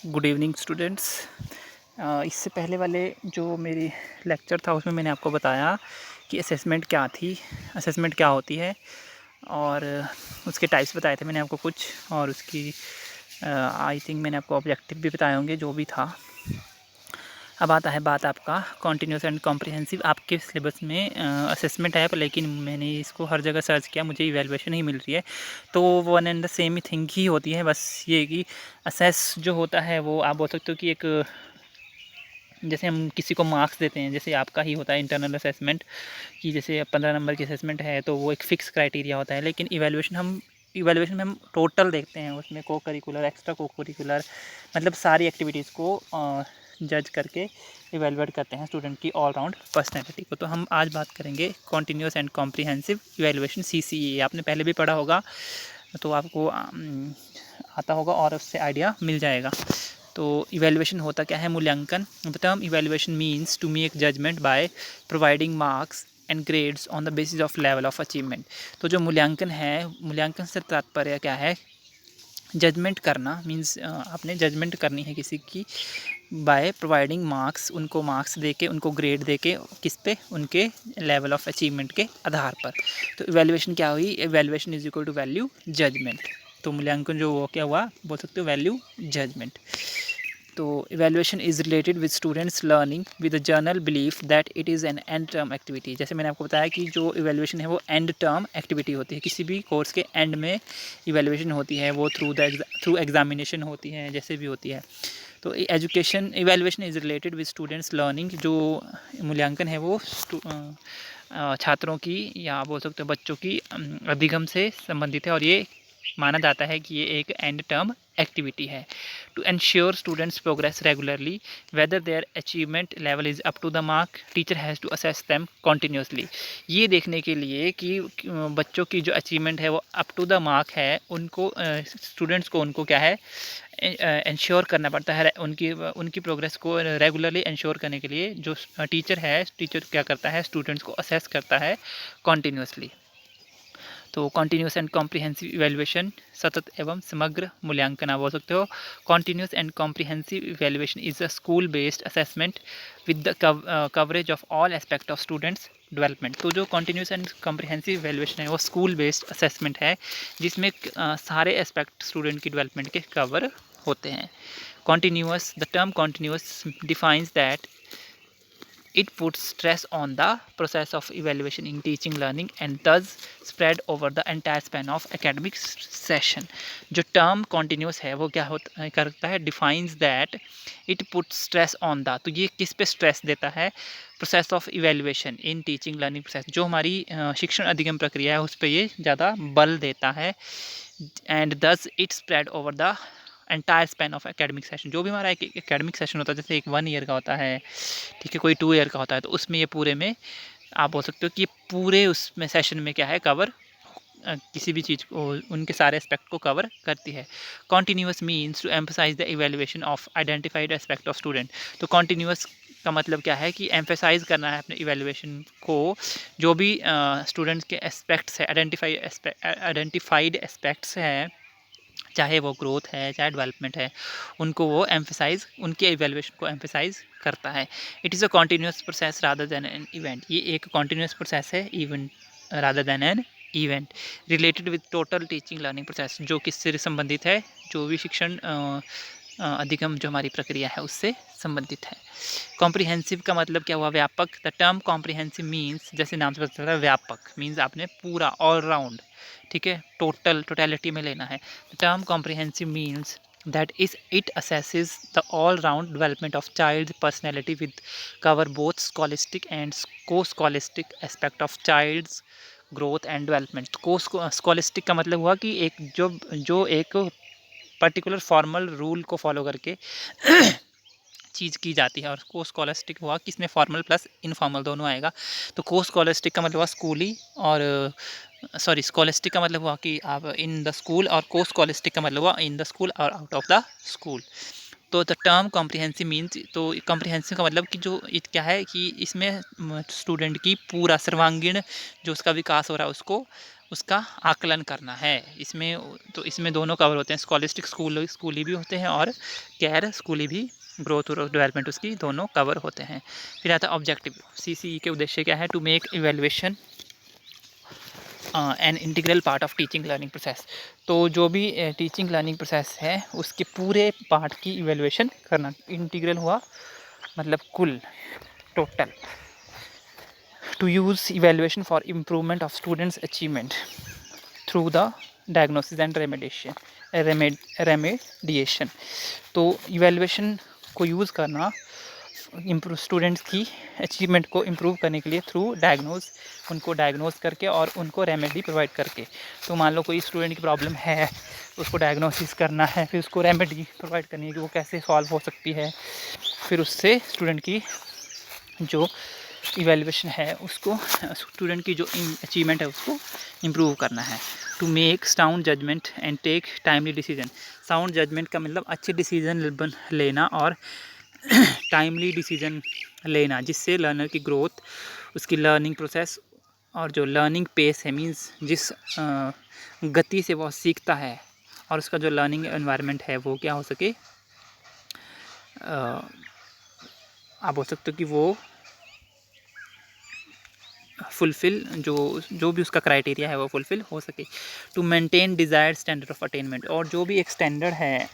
Good evening students. इससे पहले वाले जो मेरी लेक्चर था उसमें मैंने आपको बताया कि असेसमेंट क्या थी, असेसमेंट क्या होती है और उसके टाइप्स बताए थे मैंने आपको कुछ, और उसकी आई थिंक मैंने आपको ऑब्जेक्टिव भी बताए होंगे जो भी था। अब आता है बात आपका कॉन्टीन्यूस एंड कॉम्प्रिहेंसिव। आपके सिलेबस में असेसमेंट है, पर लेकिन मैंने इसको हर जगह सर्च किया, मुझे इवैल्यूएशन नहीं मिल रही है। तो one and the same he thing he होती है, बस ये कि असेस जो होता है वो आप बोल सकते हो कि एक, जैसे हम किसी को मार्क्स देते हैं, जैसे आपका ही होता है इंटरनल असेसमेंट कि जैसे 15 नंबर की असेसमेंट है तो वो एक फ़िक्स क्राइटेरिया होता है। लेकिन इवैल्यूएशन में हम टोटल देखते हैं, उसमें को करिकुलर, एक्स्ट्रा को करिकुलर, मतलब सारी एक्टिविटीज़ को जज करके इवेलुएट करते हैं स्टूडेंट की ऑल राउंड पर्सनैलिटी को। तो हम आज बात करेंगे continuous and comprehensive evaluation, CCE। आपने पहले भी पढ़ा होगा तो आपको आता होगा और उससे आइडिया मिल जाएगा। तो इवैल्यूएशन होता क्या है? मूल्यांकन। The term evaluation means to make judgement by providing marks and grades on the basis of level of achievement. तो जो मूल्यांकन है, मूल्यांकन से तात्पर्य क्या है? जजमेंट करना, मीन्स आपने जजमेंट करनी है किसी की बाय प्रोवाइडिंग मार्क्स, उनको मार्क्स दे के, उनको ग्रेड दे के, किस पे? उनके लेवल ऑफ अचीवमेंट के आधार पर। तो इवैल्यूएशन क्या हुई? Evaluation is equal to value judgement. तो मूल्यांकन जो वो क्या हुआ, बोल सकते हो वैल्यू जजमेंट। तो evaluation is related with students learning with a general belief that it is an end term activity. जैसे मैंने आपको बताया कि जो इवैल्यूएशन है वो एंड टर्म एक्टिविटी होती है, किसी भी कोर्स के एंड में इवैल्यूएशन होती है, वो थ्रू एग्जामिनेशन होती है, जैसे भी होती है। तो education evaluation is related with students learning. जो मूल्यांकन है वो छात्रों की, या बोल सकते हो बच्चों की अधिगम से संबंधित है, और ये माना जाता है कि ये एक एंड टर्म एक्टिविटी है। To ensure students progress regularly whether their achievement level is up to the mark, teacher has to assess them continuously. ये देखने के लिए कि बच्चों की जो अचीवमेंट है वो अप टू द मार्क है, उनको स्टूडेंट्स को उनको क्या है, इंश्योर करना पड़ता है। उनकी प्रोग्रेस को रेगुलरली इंश्योर करने के लिए जो टीचर है, टीचर क्या करता है, स्टूडेंट्स को असेस करता है कॉन्टीन्यूसली। तो कॉन्टीन्यूस एंड कॉम्प्रिहेंसिव इवैल्यूएशन, सतत एवं समग्र मूल्यांकन आप बोल सकते हो। Continuous and comprehensive evaluation is a school based assessment with the coverage of all aspect of students development. तो जो कॉन्टीन्यूस एंड कॉम्प्रिहेंसिव इवैल्यूएशन है वो स्कूल बेस्ड असेसमेंट है, जिसमें सारे एस्पेक्ट स्टूडेंट की डेवलपमेंट के कवर होते हैं। Continuous, the term continuous defines that it puts stress on the process of evaluation in teaching learning and thus spread over the entire span of academic session। जो term continuous है वो क्या होता करता है, defines that it put stress on the. तो ये किस पे स्ट्रेस देता है? Process of evaluation in teaching learning process, जो हमारी शिक्षण अधिगम प्रक्रिया है उस पर ये ज़्यादा बल देता है। And thus it spread over the entire span of academic session. जो भी हमारा एक एकेडमिक सेशन होता है, जैसे एक 1 ईयर का होता है, ठीक है, कोई 2 ईयर का होता है, तो उसमें ये पूरे में आप बोल सकते हो कि पूरे उसमें सेशन में क्या है, कवर किसी भी चीज़ को, उनके सारे एस्पेक्ट को कवर करती है। Continuous means to emphasise the evaluation of identified aspect of student. तो कॉन्टीन्यूस का मतलब क्या है कि एम्फेसाइज करना है अपने इवेल्युएशन को, जो भी स्टूडेंट्स के एस्पेक्ट्स है, आइडेंटिफाइड एस्पेक्ट्स हैं, चाहे वो ग्रोथ है, चाहे डेवलपमेंट है, उनको वो एम्फेसाइज, उनके इवेल्युएशन को एम्फेसाइज करता है। It is a continuous process rather than an event. ये एक कॉन्टीन्यूस प्रोसेस है, event rather than an event. Related with total teaching learning process, जो किससे संबंधित है, जो भी शिक्षण अधिगम जो हमारी प्रक्रिया है उससे संबंधित है। कॉम्प्रिहेंसिव का मतलब क्या हुआ? व्यापक। द टर्म कॉम्प्रिहेंसिव मीन्स, जैसे नाम से पता चलता है, व्यापक मीन्स आपने पूरा, ऑल राउंड, ठीक है, टोटलिटी में लेना है। The term comprehensive means that is it assesses the all-round development of child's personality with cover both scholastic and co-scholastic aspect of child's growth and development। co-scholastic का मतलब हुआ कि एक जो एक पर्टिकुलर फॉर्मल रूल को फॉलो करके चीज़ की जाती है, और को स्कॉलस्टिक हुआ कि इसमें फॉर्मल प्लस इनफॉर्मल दोनों आएगा। तो को स्कॉलस्टिक का मतलब हुआ स्कूली, और स्कॉलस्टिक का मतलब हुआ कि आप इन द स्कूल, और को स्कॉलस्टिक का मतलब हुआ इन द स्कूल और आउट ऑफ द स्कूल। तो द टर्म कॉम्प्रिहेंसिव मीन्स, तो कॉम्प्रिहेंसिव का मतलब कि जो क्या है कि इसमें स्टूडेंट की पूरा सर्वांगीण जो उसका विकास हो रहा है उसको उसका आकलन करना है। इसमें दोनों कवर होते हैं, स्कॉलिस्टिक स्कूली भी होते हैं और गैर स्कूली भी, ग्रोथ और डेवलपमेंट उसकी दोनों कवर होते हैं। फिर आता है ऑब्जेक्टिव। CCE के उद्देश्य क्या है? To make evaluation an integral part of teaching learning process. तो जो भी टीचिंग लर्निंग प्रोसेस है उसके पूरे पार्ट की इवेल्युएशन करना। इंटीग्रल हुआ मतलब कुल, total. To use evaluation for improvement of students achievement through the diagnosis and remediation. तो इवेल्युएशन को यूज़ करना इम्प्रूव स्टूडेंट्स की अचीवमेंट को इम्प्रूव करने के लिए थ्रू उनको डायग्नोज करके और उनको रेमेडी प्रोवाइड करके। तो मान लो कोई स्टूडेंट की प्रॉब्लम है, उसको डायग्नोसिस करना है, फिर उसको रेमेडी प्रोवाइड करनी है कि वो कैसे सॉल्व हो सकती है, फिर उससे स्टूडेंट की जो इवेल्युएशन है उसको, स्टूडेंट की जो अचीवमेंट है उसको इम्प्रूव करना है। To make sound judgement and take timely decision. Sound judgement का मतलब अच्छे डिसीजन लेना और टाइमली डिसीजन लेना, जिससे लर्नर की ग्रोथ, उसकी लर्निंग प्रोसेस और जो लर्निंग पेस है, मीन्स जिस गति से वो सीखता है, और उसका जो लर्निंग एनवायरनमेंट है वो क्या हो सके, आप बोल सकते हो कि वो फुलफ़िल, जो भी उसका क्राइटेरिया है वो फुलफ़िल हो सके। To maintain desired standard of attainment. और जो भी एक स्टैंडर्ड है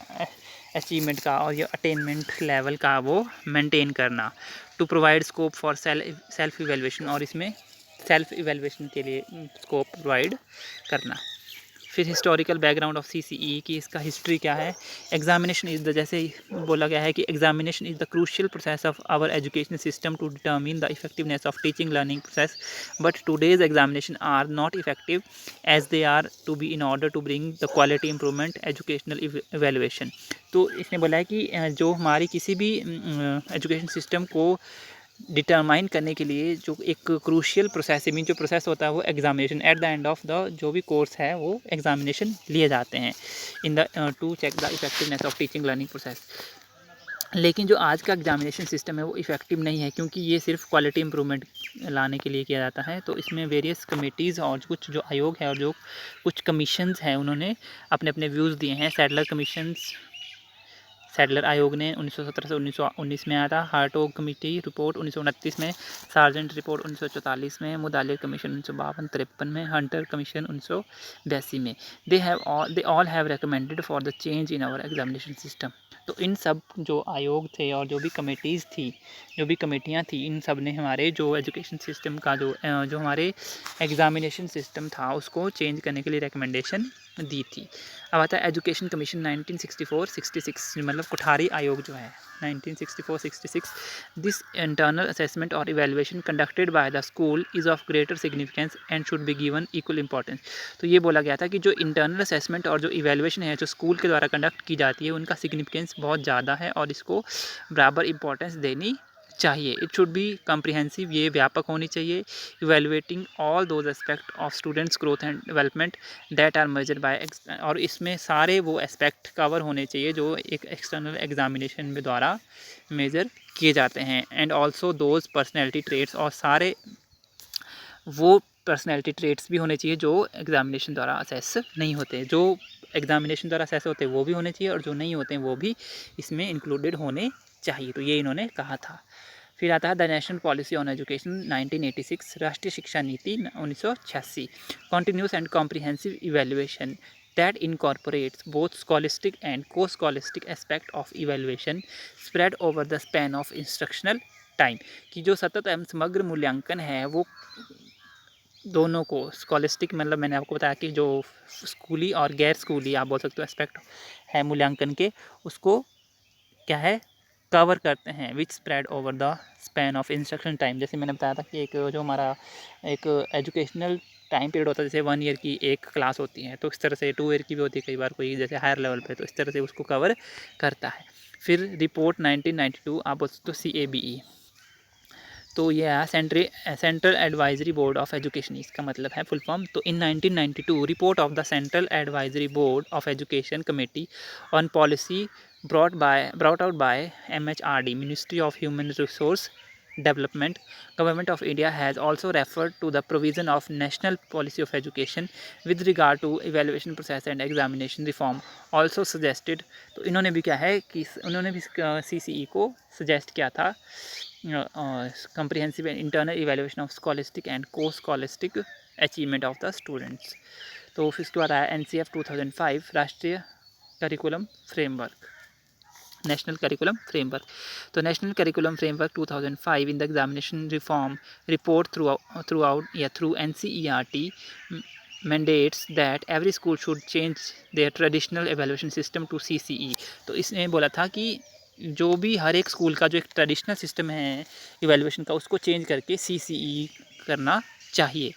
अचीवमेंट का और ये अटेनमेंट लेवल का वो मेंटेन करना। To provide scope for self evaluation. और इसमें सेल्फ इवेल्युएशन के लिए स्कोप प्रोवाइड करना। फिर हिस्टोरिकल बैकग्राउंड ऑफ CCE की इसका हिस्ट्री क्या है। एग्जामिनेशन इज़ द, जैसे बोला गया है कि examination is the crucial process of our education system to determine the effectiveness of teaching learning process, but today's examination are not effective as they are to be in order to bring the quality improvement educational evaluation. तो इसने बोला है कि जो हमारी किसी भी education system को डिटरमाइन करने के लिए जो एक क्रूशियल प्रोसेस है, मीन जो प्रोसेस होता है वो examination, at the end of the जो भी कोर्स है वो एग्जामिनेशन लिए जाते हैं in the to check the effectiveness of teaching learning process. लेकिन जो आज का एग्जामिनेशन सिस्टम है वो इफ़ेक्टिव नहीं है, क्योंकि ये सिर्फ क्वालिटी इंप्रूवमेंट लाने के लिए किया जाता है। तो इसमें वेरियस कमेटीज़ और कुछ जो आयोग है और जो कुछ कमीशंस हैं उन्होंने अपने अपने व्यूज़ दिए हैं। सैडलर आयोग ने 1917 से 1919 में आया था। हार्टोग कमेटी रिपोर्ट 1929 में, सार्जेंट रिपोर्ट 1944 में, मुदालिर कमीशन 1952-53 में, हंटर कमीशन 1982 में। They all have recommended for the change in our examination system. तो इन सब जो आयोग थे और जो भी कमेटीज़ थी, जो भी कमेटियाँ थी, इन सब ने हमारे जो एजुकेशन सिस्टम का जो हमारे एग्ज़ामिनेशन सिस्टम था उसको चेंज करने के लिए रिकमेंडेशन दी थी। अब आता है एजुकेशन कमीशन 1964-66, मतलब कोठारी आयोग जो है 1964-66। दिस इंटरनल असेसमेंट और evaluation conducted by the school is of greater significance and should be given equal importance. तो ये बोला गया था कि जो इंटरनल असेसमेंट और जो इवेल्युएशन है जो स्कूल के द्वारा कंडक्ट की जाती है उनका सिग्निफिकेंस बहुत ज़्यादा है और इसको बराबर इंपॉर्टेंस देनी चाहिए। इट शुड बी कॉम्प्रिहेंसिव, ये व्यापक होनी चाहिए। Evaluating all those aspect of students growth and development that are measured by, और इसमें सारे वो एस्पेक्ट कवर होने चाहिए जो एक एक्सटर्नल एग्जामिनेशन में द्वारा मेजर किए जाते हैं। And also those personality traits, और सारे वो पर्सनैलिटी ट्रेट्स भी होने चाहिए जो एग्जामिनेशन द्वारा असेस नहीं होते। जो एग्जामिनेशन द्वारा असेस होते हैं वो भी होने चाहिए और जो नहीं होते हैं वो भी इसमें इंक्लूडेड होने चाहिए। तो ये इन्होंने कहा था। फिर आता है the national policy on education 1986, राष्ट्रीय शिक्षा नीति 1986, continuous and comprehensive evaluation that incorporates both scholastic and co-scholastic aspect of evaluation spread over the span of instructional time। कि जो सतत एवं समग्र मूल्यांकन है वो दोनों को, स्कॉलिस्टिक मतलब मैंने आपको बताया कि जो स्कूली और गैर स्कूली आप बोल सकते हो एस्पेक्ट है मूल्यांकन के, उसको क्या है कवर करते हैं, which spread over the span of instruction time. जैसे मैंने बताया था कि एक जो हमारा एक एजुकेशनल टाइम पीरियड होता है, जैसे 1 ईयर की एक क्लास होती है तो इस तरह से 2 ईयर की भी होती है कई बार कोई जैसे हायर लेवल पे, तो इस तरह से उसको कवर करता है। फिर रिपोर्ट 1992 आप बोल सकते हो CABE, तो ये है central advisory board of education, इसका मतलब है फुल फॉर्म। तो इन 1992 report of the central advisory board of education committee on policy brought out by MHRD, Ministry of Human Resource development, Government of India has also referred to the provision of National Policy of Education with regard to evaluation process and examination reform also suggested। तो इन्होंने भी क्या है कि उन्होंने भी CCE को suggest किया था, comprehensive and internal evaluation of scholastic and co-scholastic achievement of the students। तो फिर उसके बाद आया NCF 2005 राष्ट्रीय curriculum framework, national curriculum framework. तो national curriculum framework 2005 in the examination reform report through NCERT mandates that every school should change their traditional evaluation system to CCE। तो इसने बोला था कि जो भी हर एक स्कूल का जो एक ट्रेडिशनल सिस्टम है इवेलुएशन का उसको चेंज करके CCE करना चाहिए।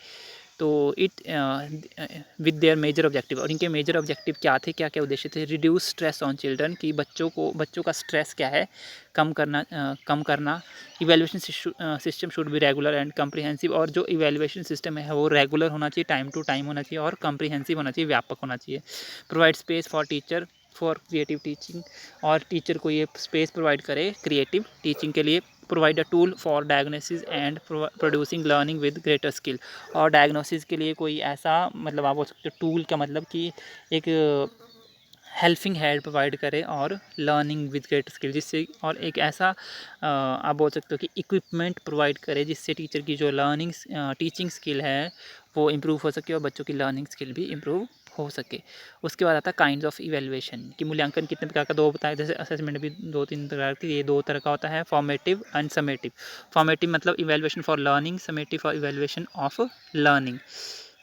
तो विद देयर मेजर ऑब्जेक्टिव, और इनके मेजर ऑब्जेक्टिव क्या थे, क्या क्या उद्देश्य थे। रिड्यूस स्ट्रेस ऑन चिल्ड्रन, कि बच्चों का स्ट्रेस क्या है कम करना। Evaluation system should be regular and comprehensive, और जो इवेलुएशन सिस्टम है वो रेगुलर होना चाहिए, टाइम टू टाइम होना चाहिए और कम्प्रीहेंसिव होना चाहिए, व्यापक होना चाहिए। Provide space for teacher for creative teaching, और टीचर को ये स्पेस प्रोवाइड करे क्रिएटिव टीचिंग के लिए। Provide a tool for diagnosis and producing learning with greater skill, और डायग्नोसिस के लिए कोई ऐसा मतलब आप बोल सकते हो टूल का मतलब कि एक हेल्पिंग हैंड प्रोवाइड करे और लर्निंग विद ग्रेटर स्किल, जिससे और एक ऐसा आप बोल सकते हो कि इक्विपमेंट प्रोवाइड करे जिससे टीचर की जो टीचिंग स्किल है वो इम्प्रूव हो सके और बच्चों की लर्निंग स्किल भी इम्प्रूव हो सके। उसके बाद आता है काइंड्स ऑफ इवैल्यूएशन, कि मूल्यांकन कितने प्रकार का, दो बताए, जैसे असेसमेंट भी 2-3 प्रकार की, ये 2 तरह का होता है, फॉर्मेटिव एंड समेटिव। फॉर्मेटिव मतलब evaluation for learning, summative for evaluation of learning,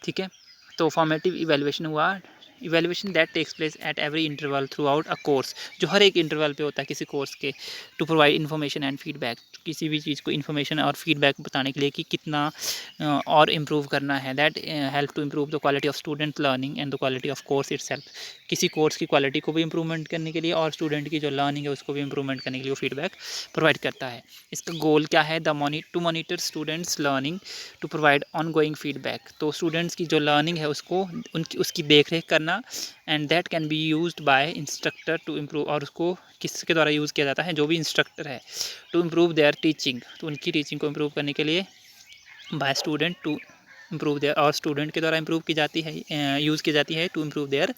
ठीक है। तो फॉर्मेटिव इवैल्यूएशन हुआ evaluation that takes place at every interval throughout a course, जो हर एक इंटरवल पे होता है किसी कोर्स के, to provide information and feedback, किसी भी चीज़ को इन्फॉर्मेशन और फीडबैक बताने के लिए कि कितना और इम्प्रूव करना है। That help to improve the quality of student learning and the quality of course itself, किसी कोर्स की क्वालिटी को भी इम्प्रूवमेंट करने के लिए और स्टूडेंट की जो लर्निंग है उसको भी इम्प्रूवमेंट करने के लिए वो फीडबैक प्रोवाइड करता है। इसका गोल क्या है, to monitor students learning to provide ongoing feedback, तो स्टूडेंट्स की जो लर्निंग है उसको उसकी देख रेख करना, and that can be used by instructor to improve, और उसको किसके द्वारा यूज़ किया जाता है, जो भी इंस्ट्रक्टर है, टू इम्प्रूव देयर टीचिंग, तो उनकी टीचिंग को इम्प्रूव करने के लिए, by student to improve their, और स्टूडेंट के द्वारा इम्प्रूव की जाती है, यूज़ की जाती है टू इम्प्रूव देयर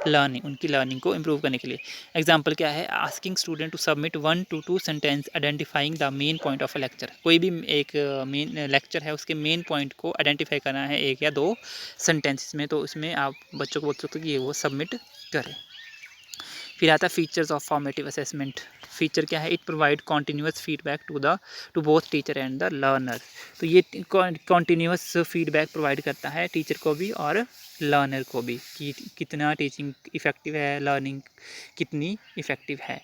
लर्निंग, उनकी लर्निंग को इम्प्रूव करने के लिए। एग्जांपल क्या है, asking student to submit 1 to 2 sentence identifying the main point of a lecture, कोई भी एक मेन लेक्चर है उसके मेन पॉइंट को आइडेंटिफाई करना है 1 या 2 सेंटेंसेस में, तो उसमें आप बच्चों को बोल सकते हो कि ये वो सबमिट करें। फिर आता है features of formative assessment. Feature क्या है, it provide continuous feedback to both teacher and the learner, तो ये कॉन्टीन्यूस फीडबैक प्रोवाइड करता है टीचर को भी और लर्नर को भी कि कितना टीचिंग इफेक्टिव है, लर्निंग कितनी इफेक्टिव है।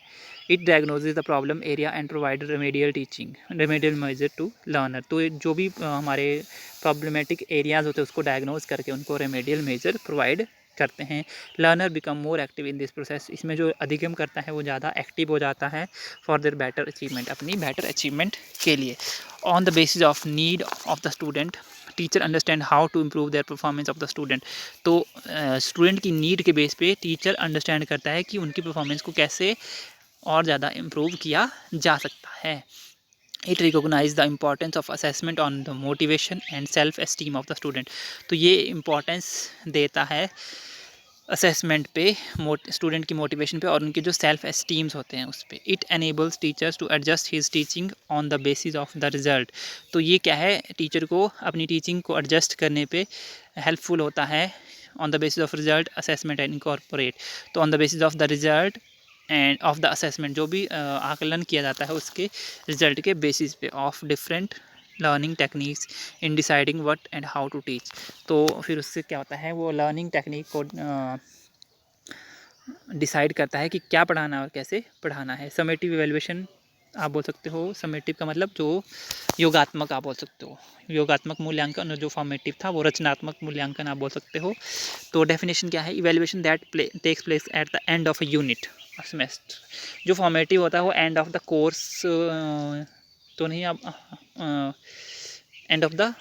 It diagnoses the problem area and provide remedial measure to learner, तो जो भी हमारे प्रॉब्लमेटिक एरियाज होते हैं उसको डायग्नोज करके उनको रेमेडियल मेजर प्रोवाइड करते हैं। Learner become more active in this process, इसमें जो अधिगम करता है वो ज़्यादा एक्टिव हो जाता है फॉर देयर बेटर अचीवमेंट, अपनी बेटर अचीवमेंट के लिए। On the basis of need of the student, teacher understand how to improve their performance of the student, तो स्टूडेंट की नीड के बेस पे टीचर अंडरस्टैंड करता है कि उनकी परफॉर्मेंस को कैसे और ज़्यादा इम्प्रूव किया जा सकता है। It recognize the importance of assessment on the motivation and self esteem of the student, तो ये इम्पॉर्टेंस देता है असेसमेंट पे, स्टूडेंट की मोटिवेशन पे और उनके जो सेल्फ एस्टीम्स होते हैं उस पर। It enables teachers to adjust his teaching on the basis of the result, तो ये क्या है, टीचर को अपनी टीचिंग को एडजस्ट करने पे हेल्पफुल होता है। On the basis of result assessment and incorporate, तो on the basis of the result and of the assessment, जो भी आकलन किया जाता है उसके रिजल्ट के बेसिस पे of different learning techniques in deciding what and how to teach, तो फिर उससे क्या होता है, वो लर्निंग टेक्निक को डिसाइड करता है कि क्या पढ़ाना है और कैसे पढ़ाना है। समेटिव इवैल्यूएशन आप बोल सकते हो, समेटिव का मतलब जो योगात्मक आप बोल सकते हो, योगात्मक मूल्यांकन, और जो फॉर्मेटिव था वो रचनात्मक मूल्यांकन आप बोल सकते हो। तो डेफिनेशन क्या है, evaluation that takes place at the end of a unit semester, जो फॉर्मेटिव होता है वो एंड ऑफ द कोर्स तो नहीं, आप एंड ऑफ द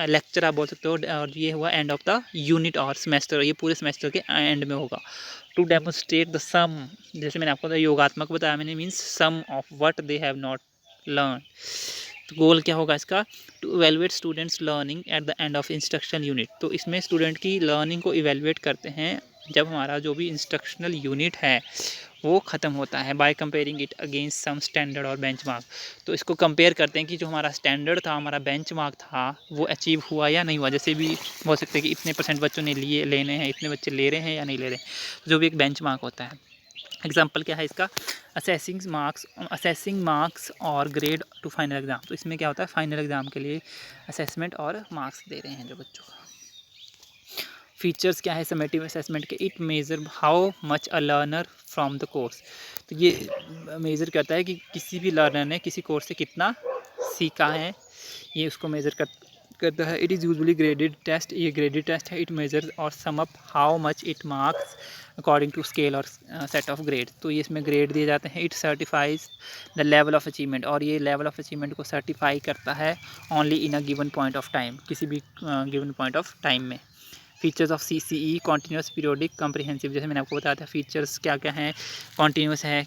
लेक्चर आप बोल सकते हो, और ये हुआ एंड ऑफ द यूनिट और सेमेस्टर, ये पूरे सेमेस्टर के एंड में होगा। टू डेमोन्स्ट्रेट द सम, जैसे मैंने आपको योगात्मक बताया मैंने, means sum of what they have not learn, तो गोल क्या होगा इसका, to evaluate students learning at the end of instructional unit. तो इसमें स्टूडेंट की लर्निंग को इवेलुएट करते हैं जब हमारा जो भी इंस्ट्रक्शनल यूनिट है वो ख़त्म होता है, by comparing it against some standard और बेंचमार्क। तो इसको कंपेयर करते हैं कि जो हमारा स्टैंडर्ड था, हमारा बेंचमार्क था, वो अचीव हुआ या नहीं हुआ। जैसे भी हो सकता है कि इतने % बच्चों ने लेने हैं, इतने बच्चे ले रहे हैं या नहीं ले रहे हैं, जो भी एक बेंचमार्क होता है। एग्जाम्पल क्या है इसका, असेसिंग मार्क्स और ग्रेड टू फाइनल एग्ज़ाम। तो इसमें क्या होता है, फाइनल एग्ज़ाम के लिए असेसमेंट और मार्क्स दे रहे हैं जो बच्चों को। फीचर्स क्या है समेटिव असेसमेंट के, it measure how much a learner from the course. तो ये मेज़र करता है कि किसी भी लर्नर ने किसी कोर्स से कितना सीखा है, ये उसको मेज़र करता है। It is usually graded test, ये ग्रेडेड टेस्ट है। इट मेजर और sum up how much it marks according to scale और सेट ऑफ ग्रेड। तो ये इसमें ग्रेड दिए जाते हैं। It certifies the level of achievement, और ये लेवल ऑफ अचीवमेंट को सर्टिफाई करता है only in a given point of time, किसी भी गिवन पॉइंट ऑफ टाइम में। Features of CCE continuous periodic comprehensive, जैसे मैंने आपको बताया था फीचर्स क्या क्या हैं। कॉन्टीन्यूस है,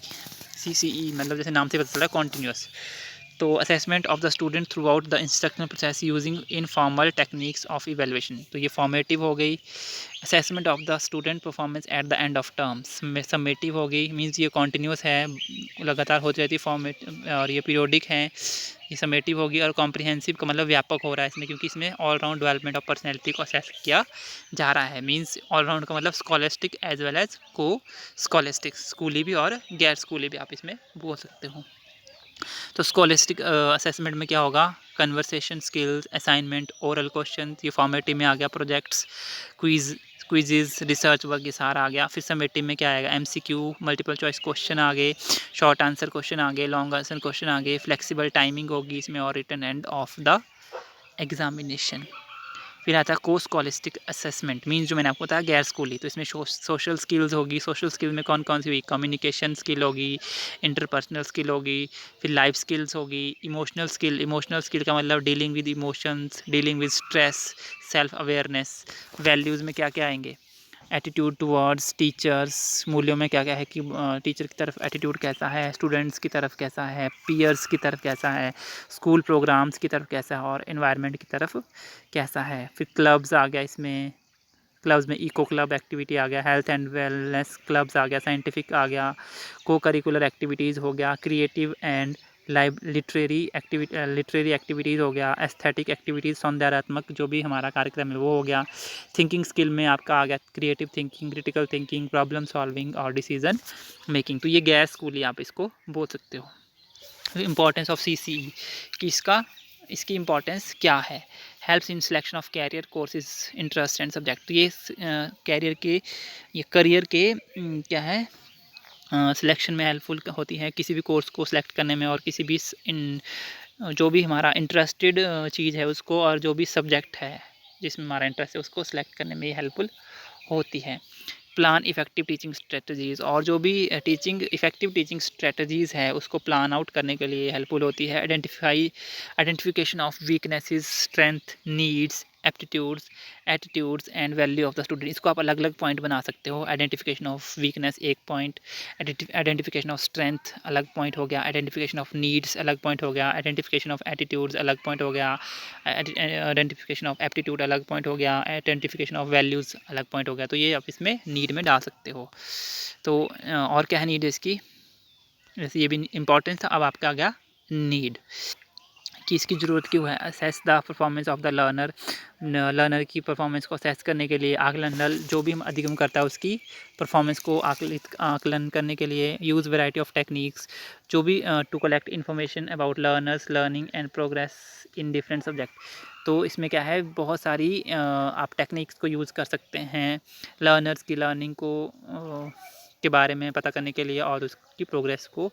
CCE मतलब जैसे नाम से पता चला कॉन्टीन्यूस। तो assessment of the student through out the instructional process using informal techniques of evaluation. तो ये फॉर्मेटिव हो गई। Assessment of the student performance at the end of terms, summative हो गई, मीन्स ये कॉन्टीन्यूस है, लगातार होती रहती है फॉर्मेट, और ये पीरियोडिक है, ये समेटिव होगी। और कॉम्प्रिहेंसिव का मतलब व्यापक हो रहा है इसमें, क्योंकि इसमें all round development of personality को असेस किया जा रहा है। मीन्स ऑल राउंड का मतलब स्कॉलस्टिक एज वेल एज को स्कॉलस्टिक, स्कूली भी और गैर स्कूली भी आप इसमें बोल सकते हो। तो स्कॉलिस्टिक असेसमेंट में क्या होगा, conversation skills, assignment, oral question, ये फॉर्मेटिव में आ गया, प्रोजेक्ट्स, क्विजेज, रिसर्च वर्क, ये सारा आ गया। फिर समेटिव में क्या आएगा, MCQ, मल्टीपल चॉइस क्वेश्चन आ गए, शॉर्ट आंसर क्वेश्चन आ गए, लॉन्ग आंसर क्वेश्चन आ गए, फ्लेक्सिबल टाइमिंग होगी इसमें, और written end of the examination. फिर आता है को स्कॉलिस्टिक असेसमेंट, मीन्स जो मैंने आपको बताया गैर स्कूली। तो इसमें सोशल स्किल्स होगी। सोशल स्किल में कौन कौन सी हुई, कम्युनिकेशन स्किल होगी, इंटरपर्सनल स्किल होगी, फिर लाइफ स्किल्स होगी। इमोशनल स्किल का मतलब dealing with emotions, dealing with stress, self awareness. Values में क्या क्या आएंगे, एटीट्यूड टुवर्ड्स टीचर्स, मूल्यों में क्या क्या है कि टीचर की तरफ एटीट्यूड कैसा है, स्टूडेंट्स की तरफ कैसा है, पीयर्स की तरफ कैसा है, स्कूल प्रोग्राम्स की तरफ कैसा है, और एनवायरनमेंट की तरफ कैसा है। फिर क्लब्स आ गया इसमें, क्लब्स में इको क्लब एक्टिविटी आ गया, हेल्थ एंड वेलनेस क्लब्स आ गया, साइंटिफिक आ गया, को करिकुलर एक्टिविटीज़ हो गया, क्रिएटिव एंड लिटरेरी एक्टिविटीज़ हो गया, एस्थेटिक एक्टिविटीज़, सौंदर्यात्मक जो भी हमारा कार्यक्रम है वो हो गया। थिंकिंग स्किल में आपका आ गया creative thinking, critical thinking, problem solving और डिसीजन मेकिंग। तो ये गैर स्कूली आप इसको बोल सकते हो। इम्पोर्टेंस ऑफ CCE कि इसकी इम्पोर्टेंस क्या है, helps in selection of career courses, interest and subject. तो ये करियर के क्या है, सिलेक्शन में हेल्पफुल होती है, किसी भी कोर्स को सिलेक्ट करने में, और किसी भी जो भी हमारा इंटरेस्टेड चीज़ है उसको, और जो भी सब्जेक्ट है जिसमें हमारा इंटरेस्ट है उसको सिलेक्ट करने में ये हेल्पफुल होती है। प्लान इफ़ेक्टिव टीचिंग स्ट्रेटजीज़, और जो भी इफ़ेक्टिव टीचिंग स्ट्रेटजीज़ है उसको प्लान आउट करने के लिए हेल्पफुल होती है। Identification of weaknesses, strength, needs, attitudes and value of the student. इसको आप अलग अलग पॉइंट बना सकते हो। आइडेंटिफिकेशन ऑफ वीकनेस एक पॉइंट, आइडेंटिफिकेशन ऑफ स्ट्रेंथ अलग पॉइंट हो गया, आइडेंटिफिकेशन ऑफ नीड्स अलग पॉइंट हो गया, आइडेंटिफिकेशन ऑफ एटीट्यूड्स अलग पॉइंट हो गया, आइडेंटिफिकेशन ऑफ एप्टीट्यूड अलग पॉइंट हो गया, आइडेंटिफिकेशन ऑफ वैल्यूज़ अलग पॉइंट हो गया। तो ये आप इसमें नीड में डाल सकते हो। तो और क्या है नीड इसकी, जैसे ये भी इम्पोर्टेंट था, अब आपका आ गया नीड कि इसकी ज़रूरत क्यों है। Assess the performance of the learner की परफॉर्मेंस को असेस करने के लिए, आकलन, जो भी हम अधिगम करता है उसकी परफॉर्मेंस को आकलन करने के लिए। यूज़ वैरायटी ऑफ टेक्निक्स, जो भी to collect information about learners learning and progress in different subject. तो इसमें क्या है, बहुत सारी आप टेक्निक्स को यूज़ कर सकते हैं लर्नर्स की लर्निंग को के बारे में पता करने के लिए, और उसकी प्रोग्रेस को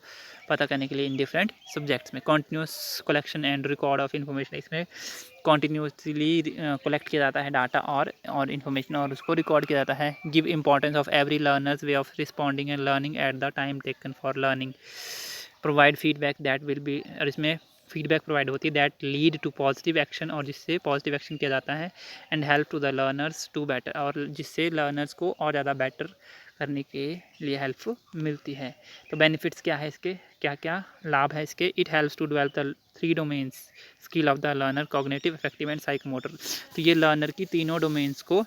पता करने के लिए इन डिफरेंट सब्जेक्ट्स में। Continuous collection and record of information, इसमें कॉन्टीन्यूसली कलेक्ट किया जाता है डाटा और इन्फॉर्मेशन, और उसको रिकॉर्ड किया जाता है। Give importance of every learners way of responding and learning at the time taken for learning. Provide feedback that will be, और इसमें फीडबैक प्रोवाइड होती है that lead to positive action, और जिससे पॉजिटिव एक्शन किया जाता है। And help to the learners to better, और जिससे लर्नर्स को और ज़्यादा बेटर करने के लिए हेल्प मिलती है। तो बेनिफिट्स क्या है इसके, क्या क्या लाभ है इसके? It helps to develop the 3 domains skill of the learner, cognitive, affective and psychomotor. तो ये लर्नर की तीनों डोमेन्स को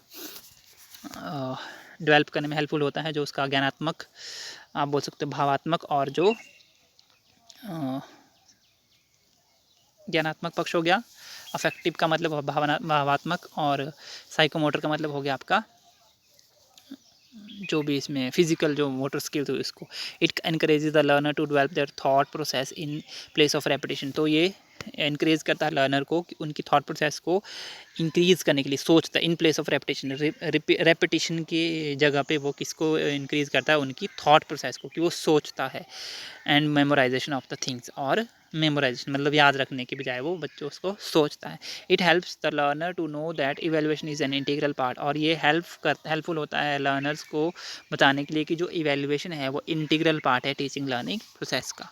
डेवलप करने में हेल्पफुल होता है, जो उसका ज्ञानात्मक, आप बोल सकते हो भावात्मक, और जो ज्ञानात्मक पक्ष हो गया, अफेक्टिव का मतलब भावात्मक, और साइकोमोटर का मतलब हो गया आपका जो भी इसमें फिजिकल जो मोटर स्किल्स हो इसको। It encourages the learner to develop their thought process in place of repetition. तो ये एनकरेज करता है लर्नर को कि उनकी थॉट प्रोसेस को इंक्रीज़ करने के लिए, सोचता है इन प्लेस ऑफ रेपिटेशन, रेपिटेशन की जगह पे वो किसको इंक्रीज़ करता है, उनकी थॉट प्रोसेस को, कि वो सोचता है। And memorisation of the things, और मेमोराइजेशन मतलब याद रखने की बजाय वो बच्चों उसको सोचता है। It helps the learner to know that evaluation is an integral part. और ये हेल्पफुल होता है लर्नर्स को बताने के लिए कि जो इवेल्युएशन है वो इंटीग्रल पार्ट है टीचिंग लर्निंग प्रोसेस का।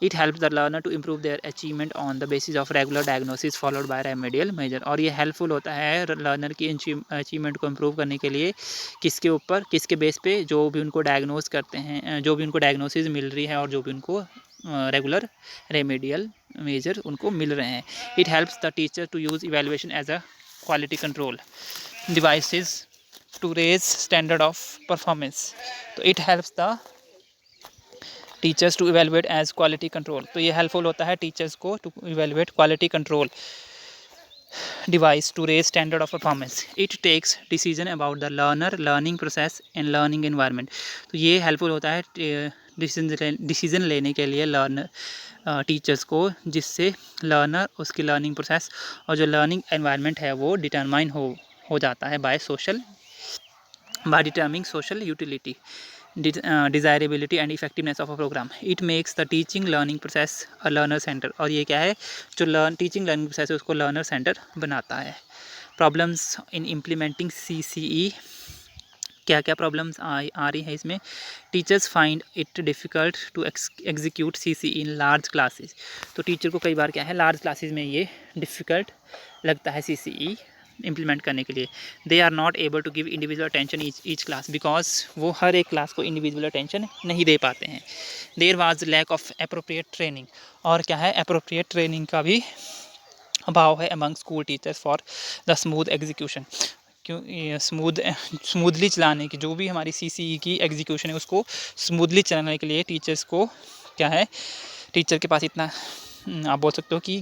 It helps the learner to improve their achievement on the basis of regular diagnosis followed by remedial measure. और ये हेल्पफुल होता है लर्नर की अचीवमेंट को इम्प्रूव करने के लिए किसके ऊपर, किसके बेस पे, जो भी उनको डायग्नोज करते हैं, जो भी उनको डायग्नोसिस मिल रही है और जो भी उनको रेगुलर रेमेडियल मेजर उनको मिल रहे हैं। It helps the teacher to use evaluation as a quality control devices to raise standard of performance. तो it helps the teachers to evaluate as quality control. तो ये हेल्पफुल होता है टीचर्स को to evaluate quality control device to raise standard of performance. It takes decision about the learner, learning process and learning environment. तो ये helpful होता है decision लेने के लिए लर्नर टीचर्स को, जिससे लर्नर, उसकी लर्निंग प्रोसेस और जो लर्निंग एनवायरनमेंट है वो डिटरमाइन हो जाता है by determining social utility, desirability and effectiveness of a programme. It makes the teaching learning process a learner centre. और ये क्या है, जो टीचिंग लर्निंग प्रोसेस है उसको लर्नर सेंटर बनाता है। प्रॉब्लम्स इन इम्प्लीमेंटिंग CCE, क्या क्या प्रॉब्लम्स आ रही है इसमें? Teachers find it difficult to execute CCE in large classes. तो टीचर को कई बार क्या है, लार्ज क्लासेस में ये डिफ़िकल्ट लगता है CCE इम्प्लीमेंट करने के लिए। They are not able to give individual attention each class, because वो हर एक क्लास को इंडिविजुअल अटेंशन नहीं दे पाते हैं। There was lack of appropriate training. और क्या है, अप्रोप्रिएट ट्रेनिंग का भी अभाव है among school teachers for the smooth execution. क्यों स्मूथली चलाने की, जो भी हमारी CCE की एग्जीक्यूशन है उसको स्मूथली चलाने के लिए टीचर्स को क्या है, टीचर के पास इतना, आप बोल सकते हो कि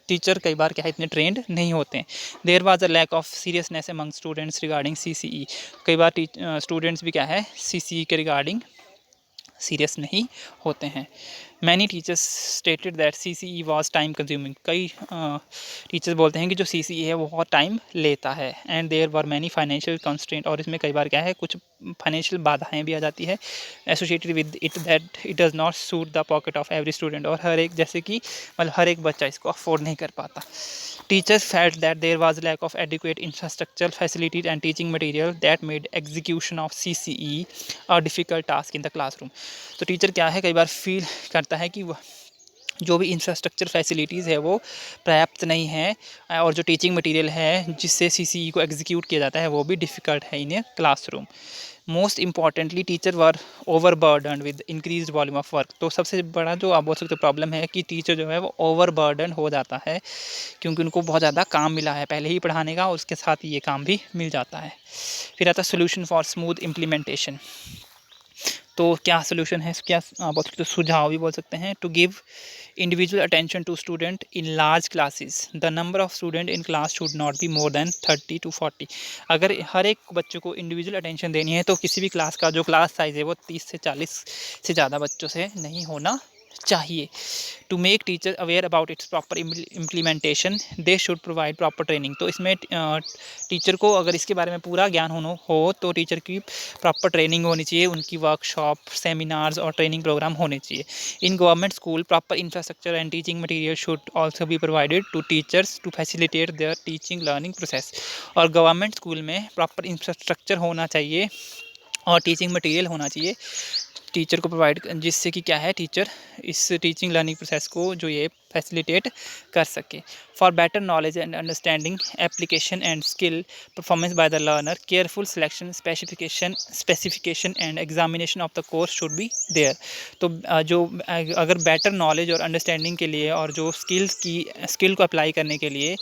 टीचर कई बार क्या है, इतने ट्रेंड नहीं होते हैं। There was a lack of seriousness among students regarding CCE। कई बार स्टूडेंट्स भी क्या है, CCE के रिगार्डिंग सीरियस नहीं होते हैं। Many teachers stated that CCE was time consuming. कई टीचर्स बोलते हैं कि जो CCE है वो बहुत टाइम लेता है। And there were many financial constraint. और इसमें कई बार क्या है, कुछ फाइनेंशियल बाधाएं भी आ जाती है associated with it, that it does not suit the pocket of every student. और हर एक, जैसे कि मतलब हर एक बच्चा इसको अफोर्ड नहीं कर पाता। Teachers felt that there was lack of adequate infrastructure, facilities and teaching material that made execution of CCE a difficult task in the classroom. तो टीचर क्या है, कई बार फील करता है कि जो भी इंफ्रास्ट्रक्चर फैसिलिटीज़ है वो पर्याप्त नहीं है, और जो टीचिंग मटेरियल है जिससे CCE को एग्जीक्यूट किया जाता है वो भी डिफ़िकल्ट है in a classroom. Most importantly teacher were overburden with increase volume of work. तो सबसे बड़ा जो आप बोल सकते हो प्रॉब्लम है कि टीचर जो है वो ओवर बर्डन हो जाता है, क्योंकि उनको बहुत ज़्यादा काम मिला है पहले ही पढ़ाने का, और उसके साथ ही ये काम भी मिल जाता है। फिर आता है सोल्यूशन फॉर स्मूथ इम्प्लीमेंटेशन। तो क्या सोल्यूशन है, क्या आप बोल सकते हो सुझाव भी बोल सकते हैं। To give individual attention to student in large classes, the number of student in class should not be more than 30 to 40। अगर हर एक बच्चों को इंडिविजुअल अटेंशन देनी है तो किसी भी क्लास का जो क्लास साइज़ है वो 30 से 40 से ज़्यादा बच्चों से नहीं होना चाहिए। To make teacher aware about its proper implementation they should provide proper training. तो इसमें टीचर को अगर इसके बारे में पूरा ज्ञान हो तो टीचर की प्रॉपर ट्रेनिंग होनी चाहिए, उनकी वर्कशॉप, सेमिनार्स और ट्रेनिंग प्रोग्राम होने चाहिए। In government school proper infrastructure and teaching material should also be provided to teachers to facilitate their teaching learning process. और गवर्नमेंट स्कूल में प्रॉपर इंफ्रास्ट्रक्चर होना चाहिए और टीचिंग मटेरियल होना चाहिए टीचर को प्रोवाइड, जिससे कि क्या है, टीचर इस टीचिंग लर्निंग प्रोसेस को जो ये फैसिलिटेट कर सके। For better knowledge and understanding application and skill performance by the learner, careful selection specification and examination of the course should be there. तो जो अगर बेटर नॉलेज और अंडरस्टैंडिंग के लिए और जो स्किल को अप्लाई करने के लिए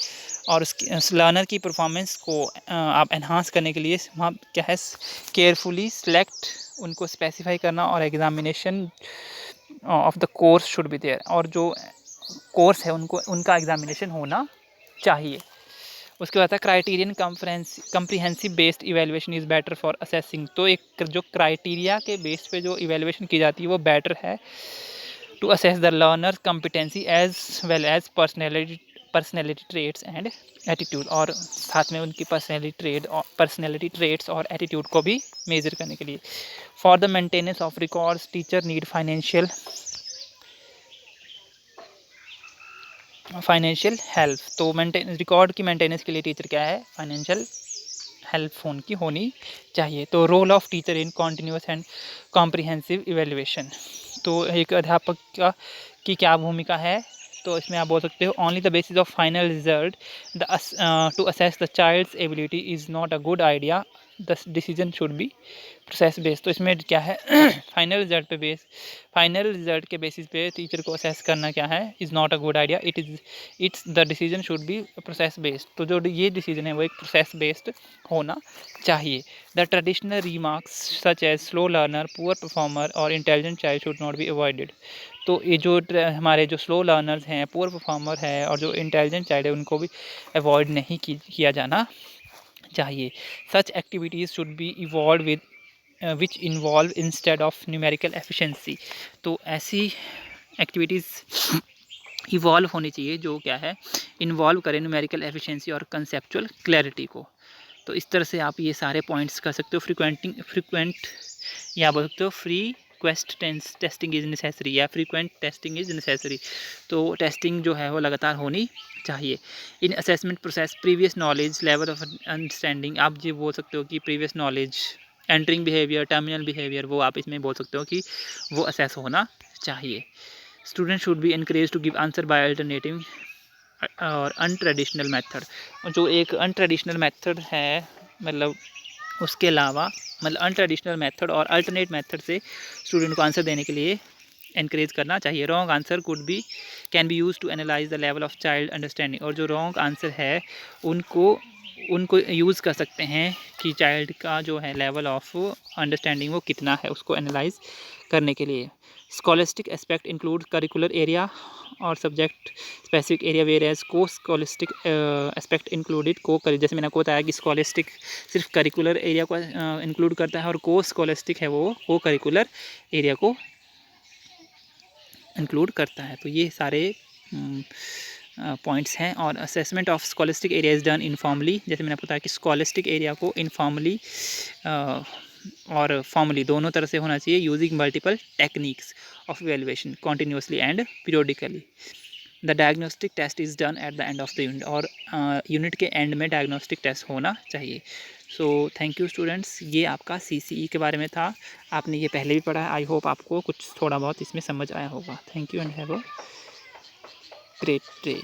और उस लर्नर की परफॉर्मेंस को आप एनहांस करने के लिए वहाँ क्या है, केयरफुली सिलेक्ट, उनको स्पेसिफाई करना, और examination of the course should be there, और जो कोर्स है उनका एग्जामिनेशन होना चाहिए। उसके बाद है criterion comprehensive based evaluation is better for assessing. तो एक जो क्राइटेरिया के बेस पे जो इवेलुएशन की जाती है वो बेटर है to assess the learner competency as well as personality traits and attitude, और साथ में उनकी पर्सनैलिटी ट्रेट्स और एटीट्यूड को भी मेजर करने के लिए। For the maintenance of records teacher need financial help. तो रिकॉर्ड की मेंटेनेंस के लिए टीचर क्या है, फाइनेंशियल हेल्प उनकी होनी चाहिए। तो role of teacher in continuous and comprehensive evaluation. तो एक अध्यापक की क्या भूमिका है, तो इसमें आप बोल सकते हो only the basis of final result to assess the child's ability is not a good idea, the decision should be process based. तो इसमें क्या है फाइनल रिजल्ट के बेसिस पे टीचर को असेस करना क्या है, is not a good idea, it's the decision should be process based. तो जो ये डिसीजन है वो एक प्रोसेस बेस्ड होना चाहिए। The traditional remarks such as slow learner, poor performer और intelligent child should not be avoided. तो ये जो हमारे जो स्लो लर्नर्स हैं, पुअर परफॉर्मर है और जो इंटेलिजेंट चाइल्ड है, उनको भी अवॉइड नहीं किया जाना चाहिए। Such activities should be evolve with which involve instead of numerical efficiency. तो ऐसी एक्टिविटीज़ इवॉल्व होनी चाहिए जो क्या है, इन्वॉल्व करें न्यूमेरिकल एफिशिएंसी और कंसेप्चुअल क्लैरिटी को। तो इस तरह से आप ये सारे पॉइंट्स कर सकते हो। फ्रीक्वेंट या बोल सकते हो फ्रीक्वेस्ट टेस्टिंग इज़ नेसेसरी या फ्रीक्वेंट टेस्टिंग इज़ नेसेसरी। तो टेस्टिंग जो है वो लगातार होनी चाहिए। In assessment process previous knowledge, level of understanding, आप ये बोल सकते हो कि previous knowledge, entering behaviour, terminal behaviour, वो आप इसमें बोल सकते हो कि वो असेस होना चाहिए। Student should be encourage to give answer by alternative और अनट्रेडिशनल मेथड। जो एक अनट्रेडिशनल मेथड है, मतलब उसके अलावा, मतलब अनट्रेडिशनल मेथड और अल्टरनेट मेथड से स्टूडेंट को आंसर देने के लिए एनकरेज करना चाहिए। Wrong answer can be use to analyse the level of child understanding. और जो रॉन्ग आंसर है उनको यूज़ कर सकते हैं कि चाइल्ड का जो है लेवल ऑफ अंडरस्टैंडिंग वो कितना है, उसको एनालाइज करने के लिए। Scholastic aspect include curricular area और subject specific area, where as को स्कॉलिस्टिक एस्पेक्ट इंक्लूडेड जैसे मैंने आपको बताया कि स्कॉलिस्टिक सिर्फ करिकुलर एरिया को इंक्लूड करता है और को स्कॉलिस्टिक है वो को करिकुलर एरिया को इंक्लूड करता है। तो ये सारे पॉइंट्स हैं। और assessment of scholastic area is done informally, जैसे मैंने बताया कि स्कॉलिस्टिक एरिया को इनफॉर्मली और फॉर्मली दोनों तरह से होना चाहिए, using multiple techniques of evaluation continuously and periodically. The diagnostic test is done at the end of the unit, और यूनिट के एंड में डायग्नोस्टिक टेस्ट होना चाहिए। सो थैंक यू स्टूडेंट्स, ये आपका CCE के बारे में था। आपने ये पहले भी पढ़ा है, आई होप आपको कुछ थोड़ा बहुत इसमें समझ आया होगा। Thank you and have a great day.